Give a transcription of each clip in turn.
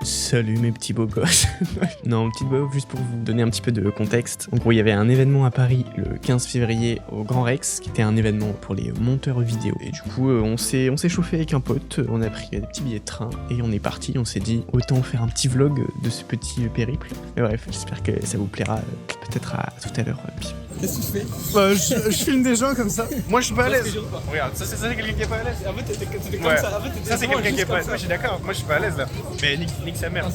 Salut mes petits beaux gosses. Non, petite beau, juste pour vous donner un petit peu de contexte. En gros, il y avait un événement à Paris le 15 février au Grand Rex, qui était un événement pour les monteurs vidéo. Et du coup, on s'est chauffé avec un pote, on a pris des petits billets de train et on est parti. On s'est dit, autant faire un petit vlog de ce petit périple. Mais bref, j'espère que ça vous plaira. Peut-être à tout à l'heure. Qu'est-ce que tu fais? Je filme des gens comme ça. Moi je suis pas à l'aise. Regarde, ça c'est quelqu'un qui est pas à l'aise. En fait, t'étais comme Ouais. ça. En fait, Ça c'est quelqu'un qui est pas à l'aise. Moi je suis d'accord, moi je suis pas à l'aise là. Mais nique sa mère.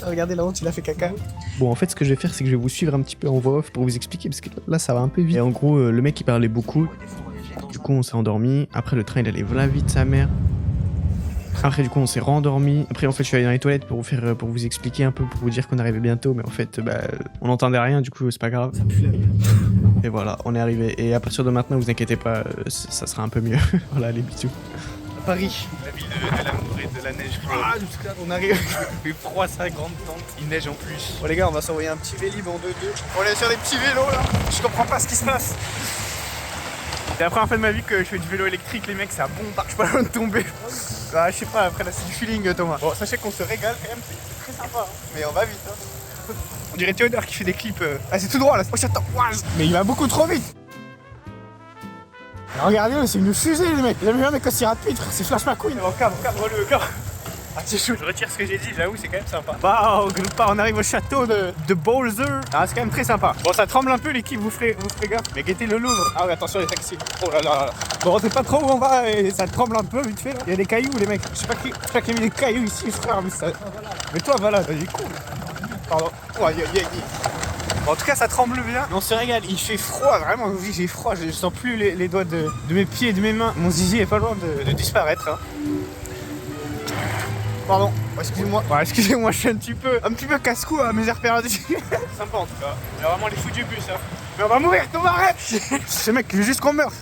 Regardez la honte, il a fait caca. Bon, en fait, ce que je vais faire, c'est que je vais vous suivre un petit peu en voix off pour vous expliquer, parce que là, ça va un peu vite. Et en gros, le mec, il parlait beaucoup. Du coup, on s'est endormi. Après, le train, il allait voilà vite sa mère. Après, du coup, on s'est rendormi. Après, en fait, je suis allé dans les toilettes pour vous expliquer un peu, pour vous dire qu'on arrivait bientôt. Mais en fait, on n'entendait rien, du coup, c'est pas grave. Ça pue la vie. Et voilà, on est arrivé. Et à partir de maintenant, vous inquiétez pas, ça sera un peu mieux. Voilà, les bisous. Paris. La ville de l'amour et de la neige. Ah, jusqu'à là, on arrive. Il fait froid, sa grande tente, il neige en plus. Bon les gars, on va s'envoyer un petit vélib en 2-2. On est sur des petits vélos là. Je comprends pas ce qui se passe. C'est la première fois de ma vie que je fais du vélo électrique, les mecs, ça bombe, je suis pas loin de tomber. Ah, je sais pas, après là c'est du feeling Thomas. Bon, sachez qu'on se régale quand même, c'est très sympa. Hein. Mais on va vite. Hein. On dirait Théodore qui fait des clips. Ah, c'est tout droit là. Oh, j'attends. Mais il va beaucoup trop vite. Alors, regardez, c'est une fusée les mecs. Vous avez vu un mec aussi rapide, c'est Flash McQueen. Cadre-le, cadre. Ah, c'est chaud. Je retire ce que j'ai dit, j'avoue, c'est quand même sympa. Waouh, on arrive au château de Bowser. Ah, c'est quand même très sympa. Bon, ça tremble un peu, l'équipe, vous ferez gaffe. Mais guettez le Louvre. Ah, oui, attention, les taxis. Oh là là. Bon, on sait pas trop où on va et ça tremble un peu vite fait là. Il y a des cailloux, les mecs. Je sais pas qui a mis des cailloux ici, frère. Mais, ça... mais toi, voilà, il est cool. Pardon. Ouais, Bon, en tout cas, ça tremble bien. On se régale. Il fait froid, vraiment. J'ai froid. Je sens plus les doigts de mes pieds et de mes mains. Mon zizi est pas loin de disparaître. Hein. Pardon, excusez-moi. Ouais, excusez-moi, je suis un petit peu casse-cou à mes heures perdues. Sympa en tout cas. Il y a vraiment les fous du bus. Hein. Mais on va mourir, Thomas, arrête. Ce mec, il veut juste qu'on meure.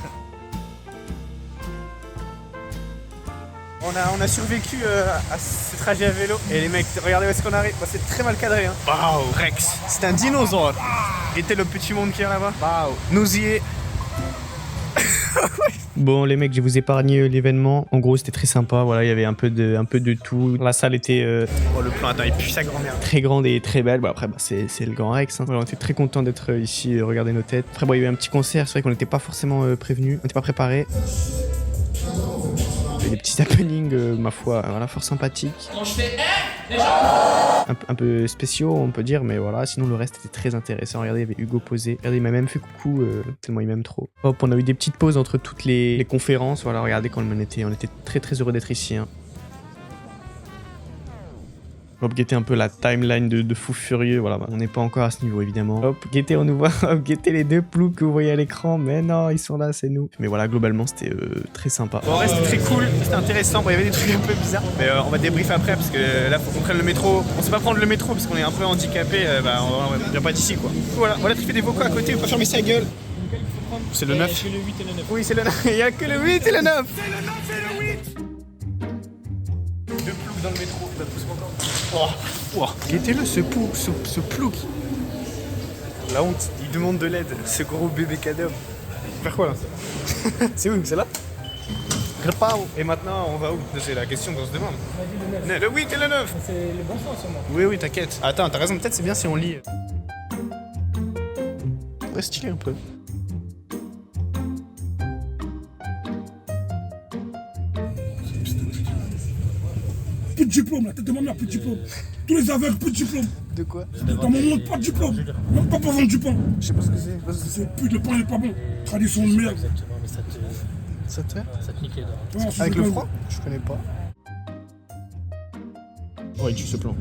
On a survécu à ce trajet à vélo. Et les mecs, regardez où est-ce qu'on arrive. Bah, c'est très mal cadré. Hein. Waouh, Rex. C'est un dinosaure. Et le petit monde qui est là-bas. Waouh. Nous y est. Bon les mecs, je vais vous épargner l'événement. En gros, c'était très sympa. Voilà, il y avait un peu de tout. La salle était Oh le plan, attends, il pue sa grand-mère. très grande et très belle. Bon, après, c'est le Grand Rex. Hein. Voilà, on était très contents d'être ici, regarder nos têtes. Après, bon, il y avait un petit concert. C'est vrai qu'on n'était pas forcément prévenus. On n'était pas préparés. Il y avait des petits happenings, ma foi, voilà, fort sympathiques. Un peu spéciaux, on peut dire, mais voilà, sinon le reste était très intéressant. Regardez, il y avait Hugo posé. Regardez, il m'a même fait coucou, tellement il m'aime trop. Hop, on a eu des petites pauses entre toutes les conférences. Voilà, regardez, quand on était très heureux d'être ici. Hein. Hop, guettez un peu la timeline de fou furieux. Voilà, on n'est pas encore à ce niveau, évidemment. Hop, guettez, on nous voit. Hop, guettez les deux ploucs que vous voyez à l'écran. Mais non, ils sont là, c'est nous. Mais voilà, globalement, c'était très sympa. Bon, en vrai, c'était très cool, c'était intéressant. Bon, il y avait des trucs un peu bizarres. Mais on va débriefer après parce que là, faut qu'on prenne le métro. On sait pas prendre le métro parce qu'on est un peu handicapé. On vient pas d'ici, quoi. Voilà, on a trippé des vocaux à côté. On peut fermer sa gueule. C'est le 9. le 8 et le 9. Oui, c'est le 9. Il y a que le 8 et le 9. C'est le 9 et le 8. Deux ploucs dans le métro. Ça pousse encore. Oh. Guettez-le, ce plouc. La honte. Il demande de l'aide. Ce gros bébé cadavre. Faire quoi là? C'est où? C'est là? Grapao. Et maintenant, on va où? C'est la question qu'on se demande. Le 8 et le 9. C'est le bon sens sûrement. Oui, t'inquiète. Attends, t'as raison, peut-être c'est bien si on lit. Ouais, stylé un peu. Plus de diplôme, la tête de ma mère, plus de diplôme. Tous les aveugles, plus de diplôme. De quoi? Dans mon monde, pas de diplôme. Même pas pour vendre du pain. Je sais pas ce que c'est. C'est plus, le pain n'est pas bon. Tradition de merde. Exactement, mais Ça te fait? ça te nique les dents. Ouais, Avec le froid? Je connais pas. Oh, il tue ce plan.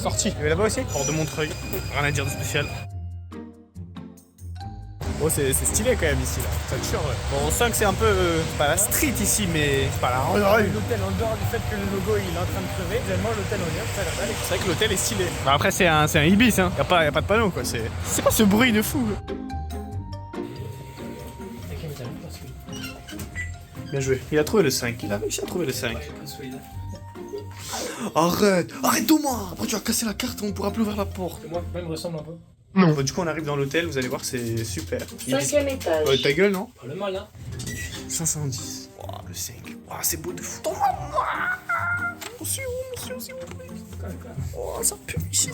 Sorti. Il y avait là-bas aussi? Port de Montreuil. Rien à dire de spécial. Oh, c'est stylé quand même ici là. Ça te ouais. Bon, on sent que c'est un peu pas la street ici, mais c'est pas la rue. L'hôtel, en dehors du fait que le logo il est en train de crever, finalement l'hôtel on vient, ça a l'air d'aller. C'est vrai que l'hôtel est stylé. Bah après, c'est un Ibis, hein. Y a pas de panneau quoi. C'est quoi ce bruit de fou? Bien joué. Il a trouvé le 5. Il a réussi à trouver le 5. Arrête Thomas. Après tu vas casser la carte, on pourra plus ouvrir la porte. Moi, même ressemble un peu. Non. Bon, du coup, on arrive dans l'hôtel, vous allez voir, c'est super. 5e étage. Ta gueule, non? Pas le mal, hein. 510. Wow, le 5. Oh, c'est beau de fou. Attention. Oh, ça pue ici.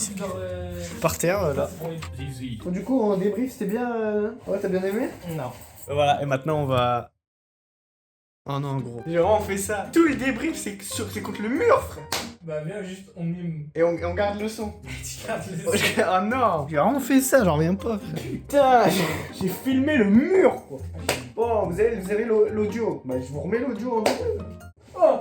Par terre, là. Bon, du coup, on débrief, c'était bien. Ouais, t'as bien aimé? Non. Voilà, et maintenant on va. Oh non, gros. J'ai vraiment fait ça. Tout le débrief, c'est contre le mur, frère. Bah viens juste, on mime. Et on garde le son. Tu gardes les Oh non. J'ai vraiment fait ça, j'en reviens pas, frère. Putain, j'ai filmé le mur, quoi. Bon, vous avez l'audio. Bah, je vous remets l'audio en deux. Oh.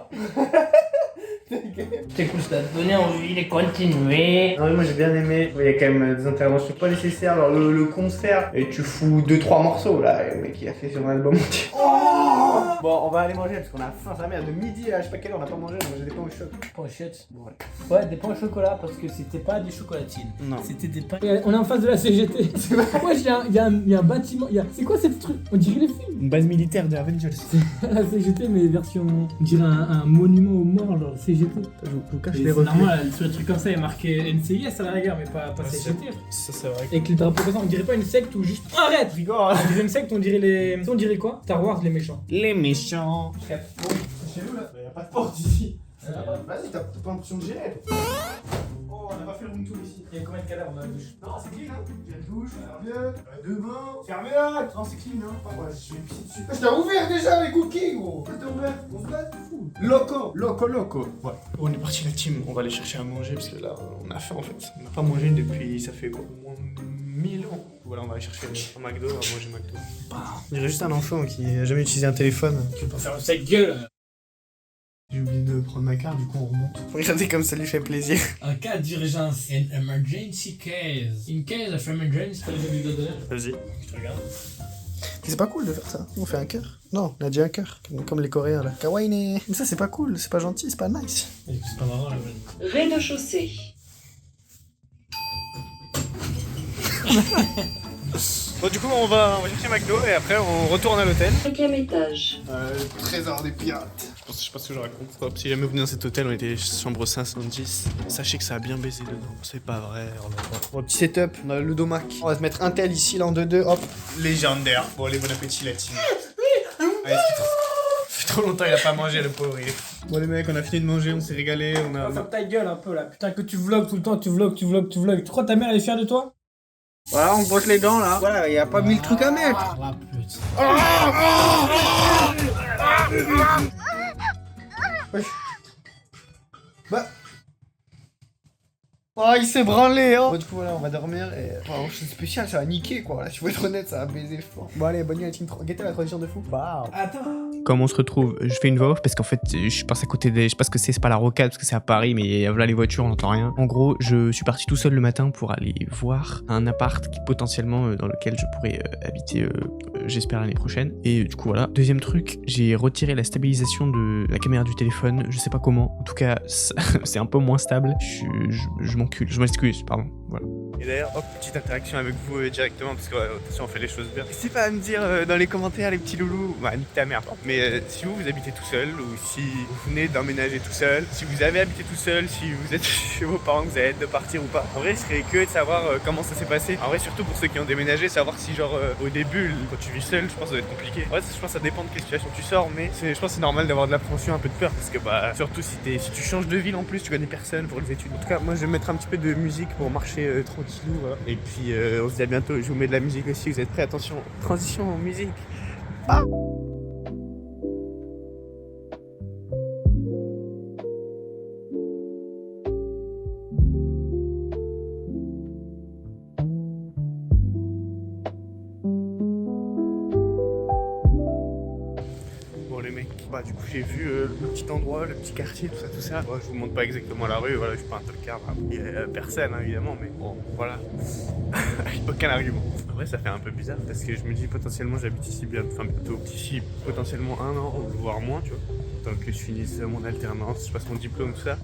C'est cool, ça t'a donné envie de continuer. Non mais moi j'ai bien aimé, il y a quand même des interventions pas nécessaires, alors le concert, et tu fous 2-3 morceaux là, le mec il a fait sur un album entier. Oh bon on va aller manger parce qu'on a faim, sa mère, de midi à je sais pas quelle heure on a pas mangé, on a mangé des pains au choc. Pain aux chiottes. Bon, ouais. Ouais, des pains au chocolat parce que c'était pas des chocolatines. Non. C'était des pains. On est en face de la CGT. Moi, il y a un bâtiment. C'est quoi cette truc? On dirait les films. Une base militaire de Avengers. La CGT, mais version. On dirait un monument aux morts, genre CGT. Je vous cache C'est les reflets. normal, sur les trucs comme ça, il y a marqué NCIS à la rigueur, mais pas CGT. Ça c'est vrai. Avec les drapeaux comme ça, on dirait pas une secte ou juste. Arrête! Rigole. On dirait une secte, on dirait les. On dirait quoi? Star Wars, les méchants. Les méchants. Bon, C'est chez nous là. Y'a pas de porte ici. Vas-y, t'as pas l'impression de gérer. Oh, on a pas fait le room tour ici. il y a combien de cadavres dans la douche? Non, c'est clean, hein. J'ai la douche, sérieux, deux bains, fermé-la. Non, c'est clean, hein. Ouais, je vais pisser dessus. Je t'ai ouvert déjà les cookies, gros. T'as ouvert, on se bat, c'est fou. Loco. Ouais. On est parti la team, on va aller chercher à manger parce que là, on a faim en fait. On n'a pas mangé depuis, ça fait quoi, au moins 1000 ans. Voilà, on va aller chercher un McDo, on va manger McDo. On dirait juste un enfant qui a jamais utilisé un téléphone. Tu peux faire cette gueule! J'ai oublié de prendre ma carte, du coup on remonte. Regardez comme ça lui fait plaisir. Un cas d'urgence. An emergency case. In case of emergency, t'as les deux dollars. Vas-y. Je te regarde. C'est pas cool de faire ça. On fait un cœur. Non, on a déjà un cœur. Comme les Coréens là. Kawaii. Mais ça c'est pas cool, c'est pas gentil, c'est pas nice. C'est pas marrant la vraie. Rez-de-chaussée. Bon du coup on va chercher McDo et après on retourne à l'hôtel. 5e étage. Trésor des pirates. Je sais pas ce que je raconte. Si jamais vous venez dans cet hôtel, on était chambre 510. Sachez que ça a bien baisé dedans. C'est pas vrai. Bon, petit setup, on a le domac. On va se mettre un tel ici, là en 2-2, hop. Légendaire. Bon allez, bon appétit la team. Allez, ça fait trop longtemps il a pas mangé le pauvre. Bon les mecs, on a fini de manger, on s'est régalé, on a... Ferme ta gueule un peu là. Putain, que tu vlogs tout le temps, tu vlogs. Tu crois que ta mère elle est fière de toi? Voilà, on brosse les dents là. Voilà, y a pas 1000 trucs à mettre. Ah putain. Bah. Oh, il s'est branlé, hein. Bon, du coup, voilà, on va dormir et. Enfin, c'est spécial, ça va niquer quoi. Là, si vous être honnête, ça va baiser fort. Bon, allez, bonne nuit à la team. Guettez la transition de fou. Waouh. Attends. Comment on se retrouve? Je fais une voix off parce qu'en fait, je passe à côté des. Je sais pas ce que c'est pas la rocade parce que c'est à Paris, mais voilà les voitures, on n'entend rien. En gros, je suis parti tout seul le matin pour aller voir un appart qui potentiellement dans lequel je pourrais habiter, j'espère l'année prochaine. Et du coup, voilà. Deuxième truc, j'ai retiré la stabilisation de la caméra du téléphone. Je sais pas comment. En tout cas, c'est un peu moins stable. Je m'encule. Je m'excuse, pardon. Voilà. Et d'ailleurs, hop, petite interaction avec vous directement parce que attention, on fait les choses bien. N'hésitez pas à me dire dans les commentaires, les petits loulous, bah nique ta mère, pardon. Mais si vous habitez tout seul ou si vous venez d'emménager tout seul, si vous avez habité tout seul, si vous êtes chez vos parents, que vous avez hâte de partir ou pas. En vrai, je serais curieux de savoir comment ça s'est passé. En vrai, surtout pour ceux qui ont déménagé, savoir si genre au début, quand tu vis seul, je pense que ça doit être compliqué. Ouais, je pense que ça dépend de quelle situation tu sors, mais je pense que c'est normal d'avoir de l'appréhension, un peu de peur parce que bah surtout si tu changes de ville en plus, tu connais personne pour les études. En tout cas, moi je vais mettre un petit peu de musique pour marcher tranquillou, voilà. Et puis on se dit à bientôt, je vous mets de la musique aussi, vous êtes prêts? Attention, transition en musique. Ah. Bon les mecs, bah du coup j'ai vu le petit endroit, le petit quartier, tout ça. Bon, je vous montre pas exactement la rue, voilà, je suis pas un tolkard, il y a personne hein, évidemment, mais bon, voilà. Aucun argument. En vrai ça fait un peu bizarre parce que je me dis potentiellement j'habite ici bientôt ici potentiellement 1 an, voire moins, tu vois. Tant que je finisse mon alternance, je passe mon diplôme, tout ça.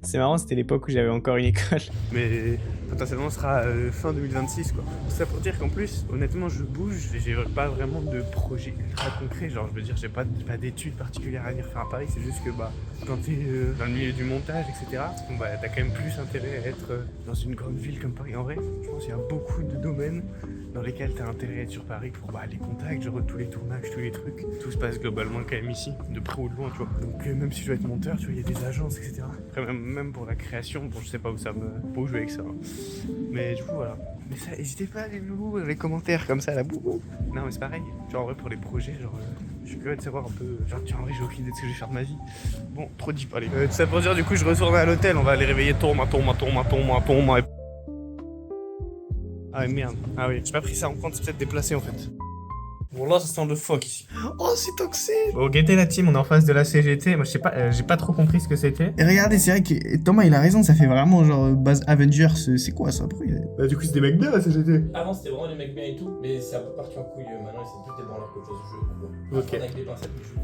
C'est marrant, c'était l'époque où j'avais encore une école. Mais potentiellement ce sera fin 2026 quoi. Tout ça pour dire qu'en plus, honnêtement je bouge, j'ai pas vraiment de projet ultra concret, genre je veux dire j'ai pas d'études particulières à venir faire à Paris, c'est juste que bah quand t'es dans le milieu du montage etc, bon, bah t'as quand même plus intérêt à être dans une grande ville comme Paris. En vrai, je pense qu'il y a beaucoup de domaines dans lesquels t'as intérêt à être sur Paris pour bah, les contacts, genre tous les tournages, tous les trucs. Tout se passe globalement quand même ici, de près ou de loin, tu vois. Donc même si je veux être monteur, tu vois, il y a des agences, etc. Après même pour la création, bon je sais pas où ça me... Pas où je vais avec ça. Hein. Mais du coup voilà. Mais ça, n'hésitez pas les loulous, les commentaires comme ça, la boubou. Non mais c'est pareil. Genre en vrai pour les projets, genre... je suis curieux de savoir un peu... Genre tiens en vrai j'ai aucune idée de ce que je vais faire de ma vie. Bon, trop deep, allez. Tout ça pour dire du coup je retourne à l'hôtel, on va aller réveiller Tom. Ah merde, ah oui, j'ai pas pris ça en compte, c'est peut-être déplacé en fait. Bon là ça sent le fuck ici. Oh c'est toxique. Bon guettez la team, on est en face de la CGT, moi je sais pas, j'ai pas trop compris ce que c'était. Et regardez, c'est vrai que Thomas il a raison, ça fait vraiment genre base Avengers, c'est quoi ça après? Bah du coup c'est des mecs bien la CGT. Avant c'était vraiment des mecs bien et tout, mais c'est un peu parti en couille. Maintenant c'est plus des branleurs qu'autre chose du jeu. Ok. Avec des pincettes, mais je joue.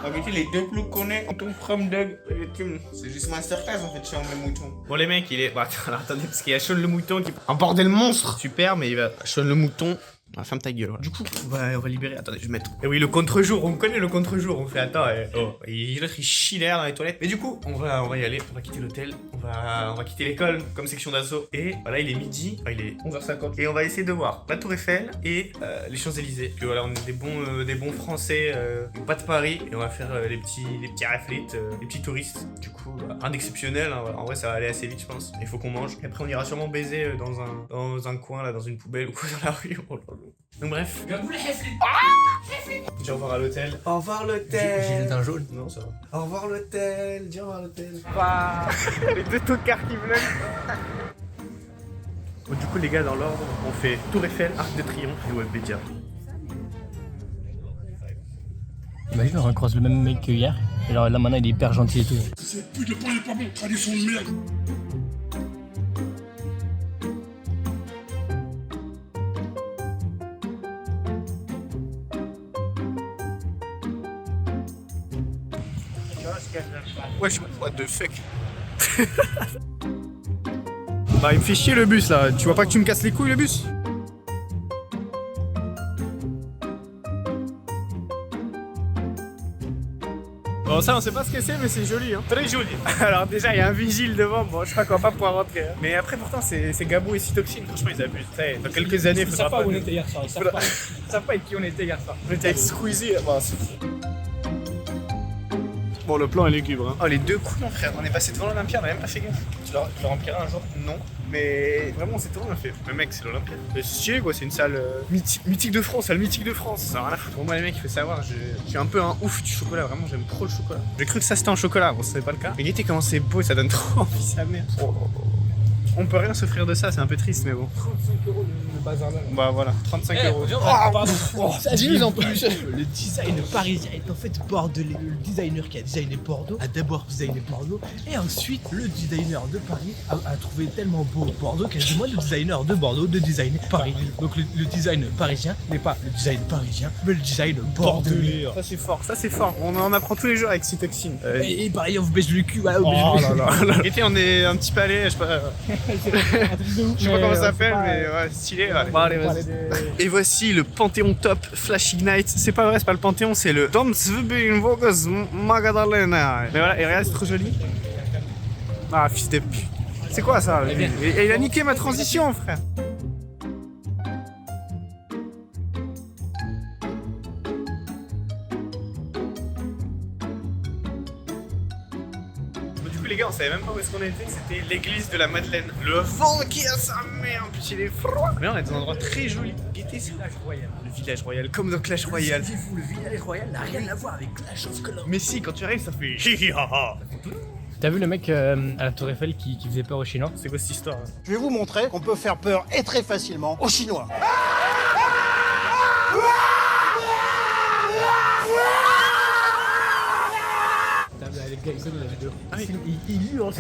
Avec les deux plus connus, on tombe from Doug et le team. C'est juste masterclass en fait, Sean le mouton. Bon les mecs, il est... Bah alors, attendez, parce qu'il y a Sean le mouton qui... Un bordel monstre. Super, mais il va... Sean le mouton... Ah, ferme ta gueule. Voilà. Du coup, on va libérer. Attendez, je vais mettre. Et oui, le contre-jour, on connaît le contre-jour. On fait attends, l'autre il chie l'air dans les toilettes. Mais du coup, on va y aller. On va quitter l'hôtel. On va quitter l'école comme section d'assaut. Et voilà, il est midi. Enfin, il est 11h50. Et on va essayer de voir la Tour Eiffel et les Champs-Élysées. Puis voilà, on est des bons Français, pas de Paris. Et on va faire les petits athlètes, les petits touristes. Du coup, rien d'exceptionnel. Hein, voilà. En vrai, ça va aller assez vite, je pense. Il faut qu'on mange. Et après, on ira sûrement baiser dans un coin, là, dans une poubelle ou quoi dans la rue. Donc bref. Dis au revoir à l'hôtel. Au revoir l'hôtel. J'ai le teint jaune. Non, ça va. Au revoir l'hôtel. Dis au revoir l'hôtel. Les deux tocards qui veulent. Bon, du coup les gars dans l'ordre, on fait Tour Eiffel, Arc de Triomphe et Webedia. Imagine on recroise le même mec que hier. Et alors là maintenant il est hyper gentil et tout. C'est plus le pain n'est pas bon, tradition de merde. Wesh, what the fuck. Bah il me fait chier le bus là, tu vois pas que tu me casses les couilles le bus? Bon ça on sait pas ce que c'est mais c'est joli hein. Très joli. Alors déjà il y a un vigile devant, bon je crois qu'on va pas pouvoir rentrer hein. Mais après pourtant c'est Gabou et Cytoxine, franchement ils abusent. Dans quelques années Ils faudra savent pas pas... où on était hier soir, ils savent pas avec qui on était hier soir. On était avec Squeezie là-bas. Bon, le plan est lugubre. Hein. Oh, les deux coups, mon frère. On est passé devant l'Olympia, on a même pas fait gaffe. Tu le rempliras un jour? Non, mais vraiment, on s'est tourné, on a fait. Mais mec, c'est l'Olympia. C'est stylé, quoi. C'est une salle mythique de France, salle mythique de France. Ça n'a rien à foutre. Pour moi, les mecs, il faut savoir, je suis un peu un ouf du chocolat. Vraiment, j'aime trop le chocolat. J'ai cru que ça c'était en chocolat. Bon, ce n'est pas le cas. Mais regardez comment c'est beau, ça donne trop envie, sa mère. Oh. On peut rien s'offrir de ça, c'est un peu triste, mais bon. 35 € le bazar là. Bah voilà, 35 €. Pardon. Ça, 10 en plus. Le design parisien est en fait bordelais. Le designer qui a designé Bordeaux a d'abord designé Bordeaux et ensuite le designer de Paris a trouvé tellement beau Bordeaux qu'elle demande au designer de Bordeaux de designer Paris. Donc le design parisien n'est pas le design parisien mais le design bordelais. Ça c'est fort, ça c'est fort. On en apprend tous les jours avec Cytoxine. Et pareil on vous baisse le cul. Voilà, Oh là là. Été on est un petit palais, je sais pas. Je sais pas comment ça s'appelle, mais ouais, stylé. Allez. Bon, allez, vas-y. Et voici le Panthéon Top Flash Ignite. C'est pas vrai, c'est pas le Panthéon, c'est le Domsvubinvogas Magadalena. Mais voilà, et regarde, c'est trop joli. Ah, fils de pute. C'est quoi ça? Et il a niqué ma transition, frère. Les gars, on savait même pas où est-ce qu'on était, c'était l'église de la Madeleine. Le vent qui a sa mère, en plus il est froid. Mais on est dans un endroit très joli. Guettez ce village royal. Le village royal, comme dans Clash Royale. Saviez-vous, le village royal n'a rien à voir avec Clash of Clans. Mais si, quand tu arrives, ça fait hi ha ha. T'as vu le mec à la Tour Eiffel qui faisait peur aux Chinois? C'est quoi cette histoire? Je vais vous montrer qu'on peut faire peur et très facilement aux Chinois. Les gars, ils connaissent la vidéo. Ah oui. Il hurle.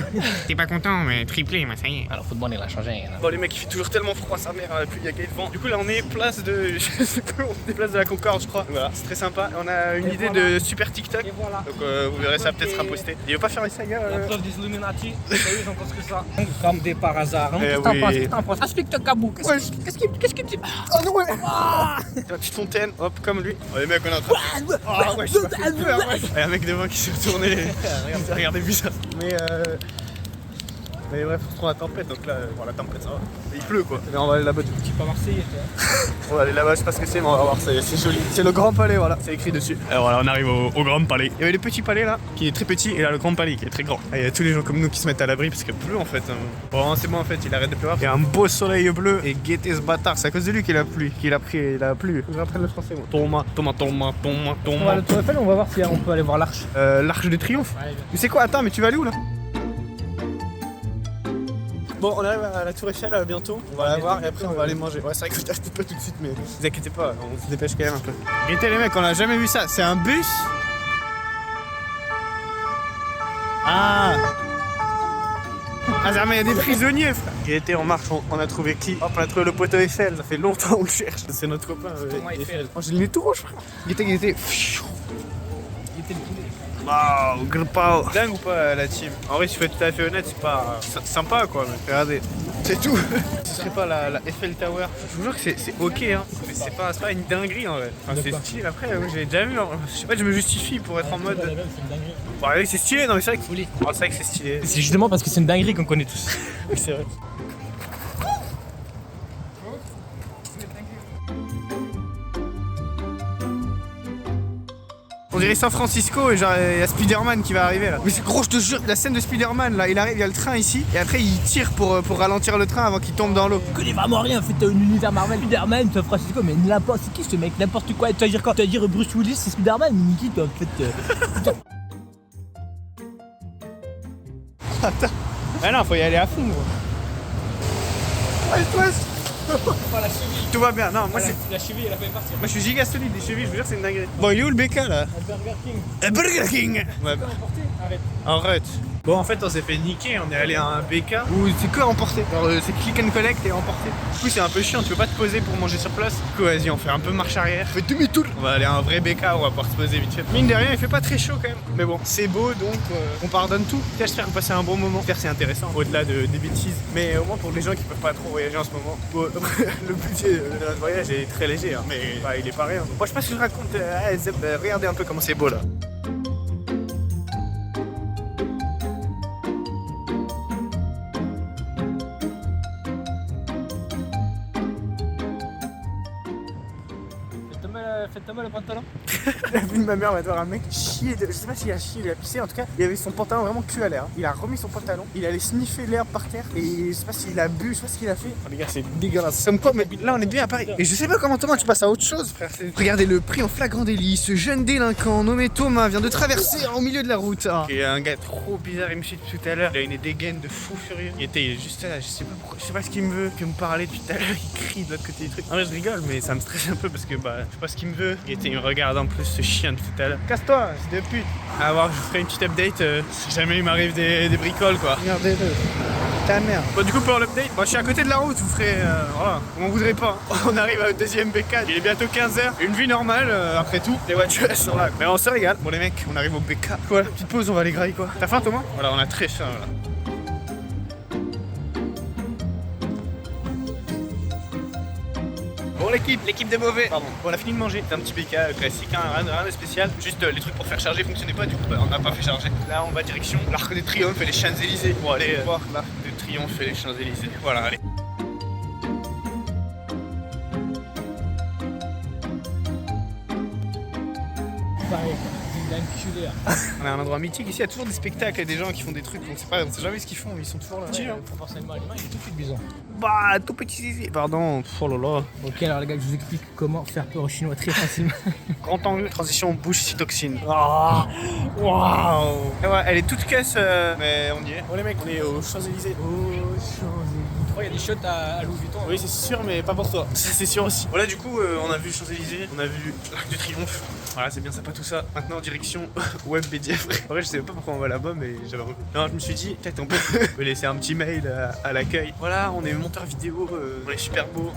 T'es pas content, mais triplé, mais ça y est. Alors, football, il a changé. Bon, les mecs, il fait toujours tellement froid, sa mère, plus il y a de vent. Du coup, là, on est place de. Je sais pas, on est place de la Concorde, je crois. Voilà, c'est très sympa. On a une idée de super TikTok. Et voilà. Donc, vous verrez, ça peut-être sera posté. Il veut pas faire les sagas. La preuve des Illuminati, ils ont construit ça. Comme des par hasard. Eh Qu'est-ce que t'en oui. penses? Qu'est-ce que t'en penses? Explique-toi, Kabou. Qu'est-ce que tu. Oh non, ouais. La petite fontaine, hop, comme lui. Oh, les mecs, on est en train de. Ah ouais, je pas peur, ouais. Il y a un mec devant qui s'est retourné. Regardez bizarre. Mais Mais bref, on se trouve la tempête, donc là, bon, la tempête ça va. Mais il pleut quoi. Mais on va aller là-bas du coup. Tu es pas marseillais, toi. On va aller là-bas, je sais pas ce que c'est, mais on va voir, c'est joli. C'est le Grand Palais, voilà, c'est écrit dessus. Alors voilà, on arrive au Grand Palais. Il y avait le petit palais là, qui est très petit, et là le Grand Palais qui est très grand. Et il y a tous les gens comme nous qui se mettent à l'abri parce qu'il pleut en fait. Bon, c'est bon en fait, il arrête de pleuvoir. Il y a un beau soleil bleu, et guettez ce bâtard, c'est à cause de lui qu'il a plu, il a plu. Je apprendre le français, moi. Thomas. On va à la Tour Eiffel, on va voir si on peut aller voir l'Arche. L'Arche de Triomphe. Ouais, Mais c'est quoi? Attends, mais tu vas aller où là? Bon, on arrive à la Tour Eiffel bientôt, on va la voir et après on va aller manger. Ouais, c'est vrai que je t'achète pas tout de suite, mais vous inquiétez pas, on se dépêche quand même un peu. Regardez les mecs, on a jamais vu ça, c'est un bus. Ah, jamais, il y a des prisonniers, frère. Regardez, on marche, on a trouvé qui? Hop, on a trouvé le poteau Eiffel, ça fait longtemps qu'on le cherche. C'est notre copain Eiffel. Oh, j'ai le nez tout rouge, frère. Regardez. Waouh, grippao. Dingue ou pas la team? En vrai, si je suis tout à fait honnête, c'est pas sympa quoi, mais regardez. C'est tout. Ce serait pas la Eiffel Tower. Je vous jure que c'est ok, hein. Mais c'est pas une dinguerie en vrai. Enfin, c'est stylé. Après, moi j'ai déjà vu. Je sais pas, je me justifie pour être en mode. Bon, oui, c'est stylé, non, mais c'est vrai que. Oh, c'est vrai que c'est stylé. C'est justement parce que c'est une dinguerie qu'on connaît tous. Oui, c'est vrai. On dirait San Francisco et genre il y a Spider-Man qui va arriver là. Mais c'est gros, je te jure, la scène de Spider-Man là, il arrive, il y a le train ici et après il tire pour ralentir le train avant qu'il tombe dans l'eau. Je connais vraiment rien, en fait, t'as un univers Marvel, Spider-Man, San Francisco, mais n'importe, c'est qui ce mec, n'importe quoi. Tu vas dire quoi? Tu vas dire Bruce Willis, c'est Spider-Man, mais Niki, toi, en fait. Attends. Ah non, faut y aller à fond gros. Allez, toi. La cheville. Tout va bien, non, moi c'est. La cheville, elle a fait partir. Moi je suis giga solide, les chevilles, je veux dire, c'est une dinguerie. Bon, il est où le BK là? Burger King. Burger King. Ouais, bah. Arrête. Arrête. Bon, en fait, on s'est fait niquer, on est allé à un BK où c'est que emporter. C'est click and collect et emporter. Du coup, c'est un peu chiant, tu peux pas te poser pour manger sur place. Du coup, vas-y, on fait un peu marche arrière. On fait demi-tour. On va aller à un vrai BK, on va pouvoir se poser vite fait. Mine de rien, il fait pas très chaud quand même. Mais bon, c'est beau donc on pardonne tout. J'espère que vous passez un bon moment. J'espère que c'est intéressant au-delà des bêtises. Mais au moins pour les gens qui peuvent pas trop voyager en ce moment, bon, le budget de notre voyage est très léger, hein, mais bah, il est pas rien. Moi, je sais pas si je raconte. Regardez un peu comment c'est beau là. Faites-moi le pantalon. La vue de ma mère va voir un mec chier, je sais pas s'il a chié, il a pissé, en tout cas, il avait son pantalon vraiment cul à l'air. Il a remis son pantalon, il allait sniffer l'herbe par terre et je sais pas s'il a bu, je sais pas ce qu'il a fait. Oh, les gars, c'est dégueulasse. Comme quoi, mais là on est bien à Paris. Et je sais pas comment Thomas tu passes à autre chose, frère. Regardez le prix en flagrant délit. Ce jeune délinquant nommé Thomas vient de traverser au milieu de la route. Oh. Et un gars trop bizarre, il me suit tout à l'heure. Il a une dégaine de fou furieux. Il était juste là, je sais pas pourquoi, je sais pas ce qu'il me veut, que me parler depuis tout à l'heure, il crie de l'autre côté du truc. En vrai, je rigole, mais ça me stresse un peu parce que bah, je sais pas ce qu'il me veut. Il me regarde en plus, ce chien de tout à l'heure. Casse-toi, c'est de pute. À voir, je vous ferai une petite update si jamais il m'arrive des bricoles quoi. Regardez-le. Ta merde. Bon, du coup, pour l'update, moi je suis à côté de la route, vous ferez. Voilà, on m'en voudrait pas. On arrive au deuxième BK, il est bientôt 15h. Une vie normale, après tout. Les voitures elles sont là. Mais on se régale. Bon, les mecs, on arrive au BK. Voilà, petite pause, on va aller grailler quoi. T'as faim, Thomas? Voilà, on a très faim là. Bon l'équipe des mauvais, pardon. Bon, on a fini de manger, c'est un petit BK classique, hein, rien de spécial. Juste les trucs pour faire charger fonctionnaient pas, du coup bah, on n'a pas fait charger. Là on va direction l'Arc de Triomphe et les Champs-Élysées pour aller voir l'Arc de Triomphe et les Champs-Élysées. Voilà, allez. Pareil. On a un endroit mythique ici, il y a toujours des spectacles et des gens qui font des trucs, on sait jamais ce qu'ils font, ils sont toujours là. Proportionnellement à l'humain, il est tout de suite bizarre. Bah, tout petit zizi. Pardon, oh là là. Ok, alors les gars, je vous explique comment faire peur aux Chinois très facilement. Grand angle, transition bouche cytoxine. Oh, waouh. Ouais, elle est toute caisse, mais on y est. Bon les mecs, on est aux Champs-Élysées. Il y a des shots à Louis Vuitton. Oui, c'est sûr, mais pas pour toi. Ça, c'est sûr aussi. Voilà, du coup, on a vu Champs-Élysées, on a vu l'Arc de Triomphe. Voilà, c'est bien sympa tout ça. Maintenant, direction Webedia. En vrai, je savais pas pourquoi on va là-bas, mais j'avais envie. Non, je me suis dit, peut-être on peut laisser un petit mail à l'accueil. Voilà, on est monteur vidéo, on est super beau.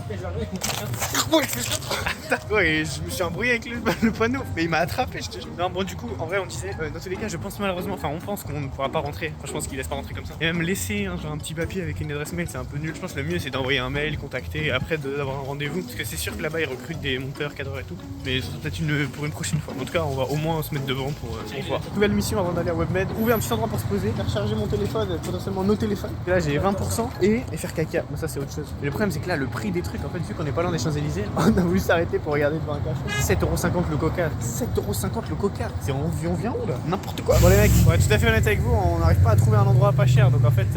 Ouais, je me suis embrouillé avec le panneau, mais il m'a attrapé, je te jure. Non, bon, du coup, en vrai, on disait, dans tous les cas, je pense malheureusement, enfin, on pense qu'on ne pourra pas rentrer. Enfin, je pense qu'il laisse pas rentrer comme ça. Et même laisser genre un petit papier avec une adresse mail, c'est un peu nul. Je pense que le mieux, c'est d'envoyer un mail, contacter, et après d'avoir un rendez-vous. Parce que c'est sûr que là-bas, ils recrutent des monteurs, cadreurs et tout. Mais ce sera peut-être pour une prochaine fois. En tout cas, on va au moins se mettre devant pour voir. Nouvelle mission avant d'aller à WebMed. Trouver un petit endroit pour se poser, faire charger mon téléphone, potentiellement nos téléphones. Et là, j'ai 20% et faire caca. Mais ça, c'est autre chose. Et le problème, c'est que là, le prix des trucs, en fait, vu qu'on est pas loin des Champs-Élysées, on a voulu s'arrêter pour regarder devant un café. 7,50€ le coca. 7,50€ le coca. C'est on vient où là? N'importe quoi. Bon, les mecs, pour être tout à fait honnête avec vous, on n'arrive pas à trouver un endroit pas cher. Donc en fait,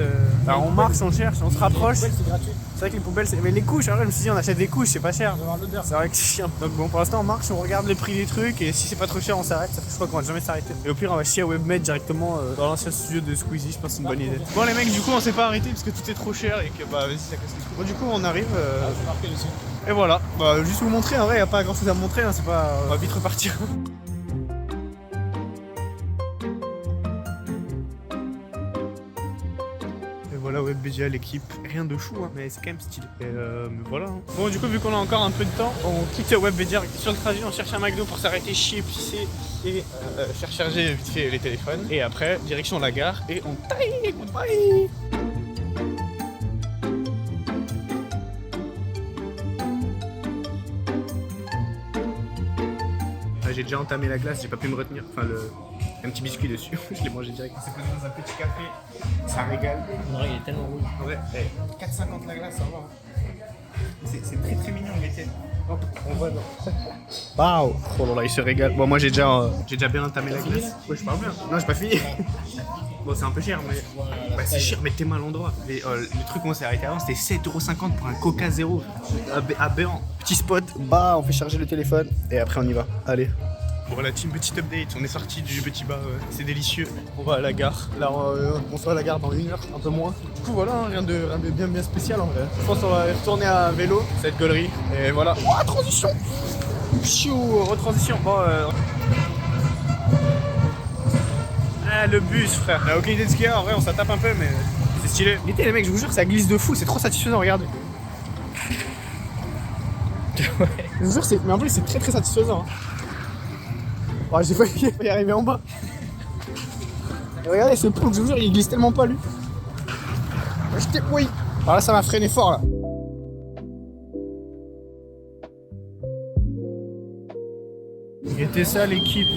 on marche, on cherche, on se rapproche. C'est gratuit. C'est vrai que les poubelles, mais les couches, alors je me suis dit, on achète des couches, c'est pas cher. C'est vrai que c'est chiant. Donc bon, pour l'instant, on marche, on regarde les prix des trucs et si c'est pas trop cher, on s'arrête. Je crois qu'on va jamais s'arrêter. Et au pire, on va chier à WebMed directement dans l'ancien studio de Squeezie. Je pense que c'est une bonne idée. Bon, les mecs, du coup, on s'est pas arrêté parce que tout est trop cher et que bah, vas-y, ça casse les couilles. Bon, du coup, on arrive. Et voilà. Bah, juste vous montrer, en vrai, y a pas grand chose à montrer. Hein, c'est pas. On va vite repartir. Voilà, WebBGA, l'équipe, rien de fou, hein, mais c'est quand même stylé. Et mais voilà. Hein. Bon, du coup, vu qu'on a encore un peu de temps, on quitte WebBGA sur le trajet, on cherche un McDo pour s'arrêter, chier, pisser et faire charger vite fait les téléphones. Et après, direction la gare et on taille, goodbye. J'ai déjà entamé la glace, j'ai pas pu me retenir. Enfin, un petit biscuit dessus, je l'ai mangé direct. C'est posé dans un petit café, ça régale. En vrai, il est tellement rouge. En vrai, 4,50 la glace, ça va. C'est très très mignon, il était. Oh, on voit, non. Waouh! Oh là là, il se régale. Bon, moi j'ai déjà bien entamé la glace. Ouais, je parle bien. Non, j'ai pas fini. Bon, c'est un peu cher, mais. Bah, c'est cher, mais t'es mal endroit. Le truc où on s'est arrêté avant, c'était 7,50€ pour un Coca Zéro. Aberrant. Petit spot, bah, on fait charger le téléphone et après on y va. Allez. Bon, la team, petite update. On est sorti du petit bar, c'est délicieux. On va à la gare. Là, on sera à la gare dans 1 heure, un peu moins. Du coup, voilà, hein, rien de bien spécial en vrai. Je pense qu'on va retourner à vélo, cette gaulerie. Et voilà. Oh, transition! Pfiou, retransition. Bon, Ah, le bus, frère. On a aucune idée de ce qu'il y a. En vrai, on s'en tape un peu, mais c'est stylé. L'été, les mecs, je vous jure, ça glisse de fou. C'est trop satisfaisant, regardez. Je vous jure, mais en plus, c'est très très satisfaisant. Hein. Oh, j'ai failli y arriver en bas. Et regardez, ce pont, je vous jure, il glisse tellement pas, lui. Oui. Alors là, ça m'a freiné fort, là. C'était ça, l'équipe.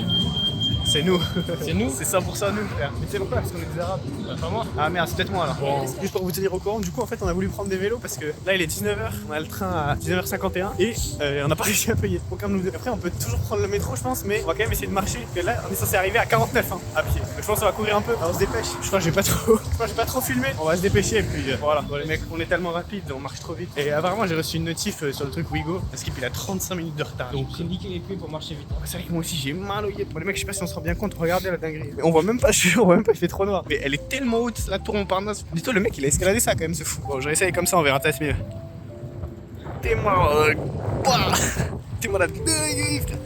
C'est nous. C'est nous? C'est 100% nous, frère. Mais c'est pourquoi? Parce qu'on est des arabes. Bah, pas moi. Ah merde, c'est peut-être moi alors. Bon. Juste pour vous tenir au courant, du coup en fait on a voulu prendre des vélos parce que là il est 19h, on a le train à 19h51 et on n'a pas réussi à payer. Aucun de nous deux. Après on peut toujours prendre le métro je pense, mais on va quand même essayer de marcher. Parce que là on est censé arriver à 49 hein, à pied. Donc, je pense qu'on va courir un peu, alors on se dépêche. Je crois que j'ai pas trop filmé. On va se dépêcher et puis voilà. Bon les mecs, on est tellement rapide, on marche trop vite. Et apparemment j'ai reçu une notif sur le truc Wigo parce qu'il a 35 minutes de retard. Donc j'ai niqué les pieds pour marcher vite. C'est vrai que moi aussi j'ai mal au yeux. Bon les mecs, je sais pas si on se rend bien compte, regardez la dinguerie. Mais on voit même pas, je jure, on voit même pas, il fait trop noir. Mais elle est tellement haute, la tour Montparnasse. Dis-toi, le mec il a escaladé ça quand même, c'est fou. Bon, je vais essayer comme ça, on verra peut-être mieux. T'es-moi la dinguerie, frère.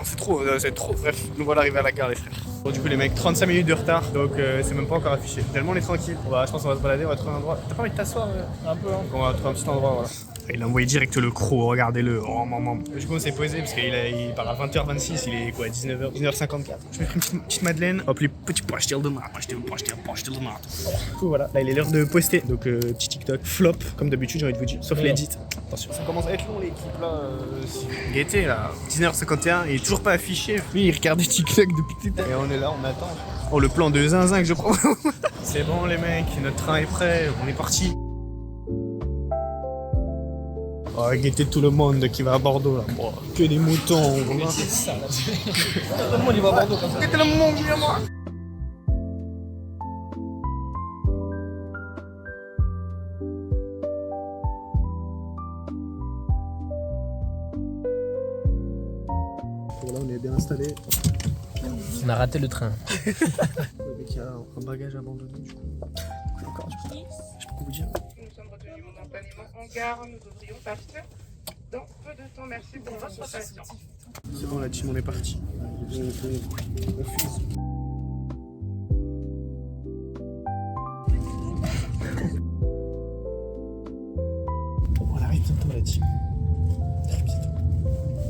C'est trop, bref. Nous voilà arrivés à la gare, les frères. Bon, du coup, les mecs, 35 minutes de retard, donc c'est même pas encore affiché. Tellement on est tranquille. Je pense qu'on va se balader, on va trouver un endroit. T'as pas envie de t'asseoir un peu, hein? On va trouver un petit endroit, voilà. Il a envoyé direct le croc, regardez-le. Oh, maman. Du coup, on s'est posé parce qu'il part à 20h26, il est quoi, 19h54. Je vais faire une petite madeleine. Hop, les petits pastilles de marde. Du coup, voilà. Là, il est l'heure de poster. Donc, petit TikTok flop, comme d'habitude, j'ai envie de vous dire. Sauf l'edit. Attention. Ça commence à être long, l'équipe là. Gaieté, là. 19h51, il est toujours pas affiché. Lui, il regarde TikTok depuis tout à l'heure. Et on est là, on attend. Oh, le plan de zinzin que je prends. C'est bon, les mecs, notre train est prêt. On est parti. Oh, guettez tout le monde qui va à Bordeaux là. Oh, que des moutons. C'est ça là. Tout le monde il va à Bordeaux comme ça. Guettez le monde qui vient moi. Voilà, on est bien installé. On a raté le train. Le mec, il y a un bagage abandonné du coup. Encore du coup. Je peux vous dire. Nous sommes retenus momentanément en gare. Nous devrions partir dans peu de temps. Merci pour votre patience. C'est bon, la team, on est parti. On fuse. On arrive bientôt, la team. Très bientôt.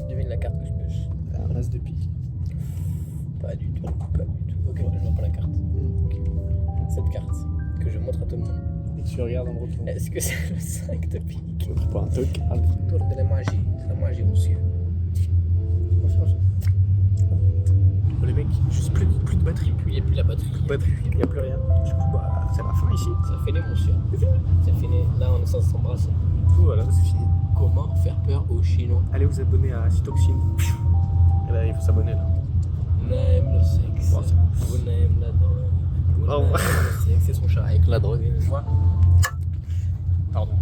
Devine la carte que je pêche. Un as de pique. Pas du tout. Ok, je vois pas la carte. Okay. Cette carte que je montre à tout le monde. Et tu regardes en retour. Est-ce que c'est le 5 de pique? Pas un toc. Tour de la magie, monsieur. mec, juste plus de batterie. Il n'y a plus la batterie. Plus de batterie, il n'y a plus rien. Du coup, bah, c'est la fin ici. Ça fait les mon cher. Ça fait les... Là, on est censé s'embrasser. Du coup, voilà, c'est fini. Comment faire peur aux Chinois? Allez vous abonner à Cytoxine. Et là, il faut s'abonner là. On aime le sexe. Bon, On aime la drogue. On Oh, aime ouais. le sexe. C'est son chat avec la drogue. Pardon.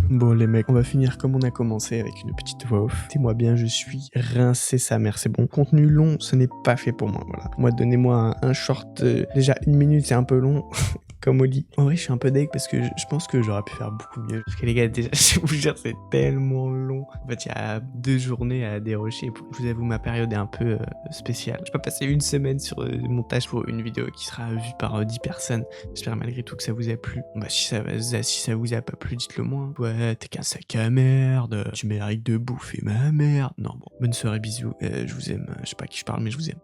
Bon les mecs, on va finir comme on a commencé avec une petite voix off. Écoutez-moi bien, je suis rincé sa mère, c'est bon. Contenu long, ce n'est pas fait pour moi, voilà. Moi, donnez-moi un short, déjà 1 minute, c'est un peu long. Comme au lit. En vrai, je suis un peu deg parce que je pense que j'aurais pu faire beaucoup mieux. Parce que les gars, déjà, je vous jure, c'est tellement long. En fait, il y a 2 journées à dérocher. Je vous avoue, ma période est un peu spéciale. Je peux passer 1 semaine sur le montage pour une vidéo qui sera vue par 10 personnes. J'espère malgré tout que ça vous a plu. Bah, si ça vous a pas plu, dites-le moi. Ouais, t'es qu'un sac à merde. Tu mérites de bouffer ma merde. Non, bon. Bonne soirée, bisous. Je vous aime. Je sais pas à qui je parle, mais je vous aime.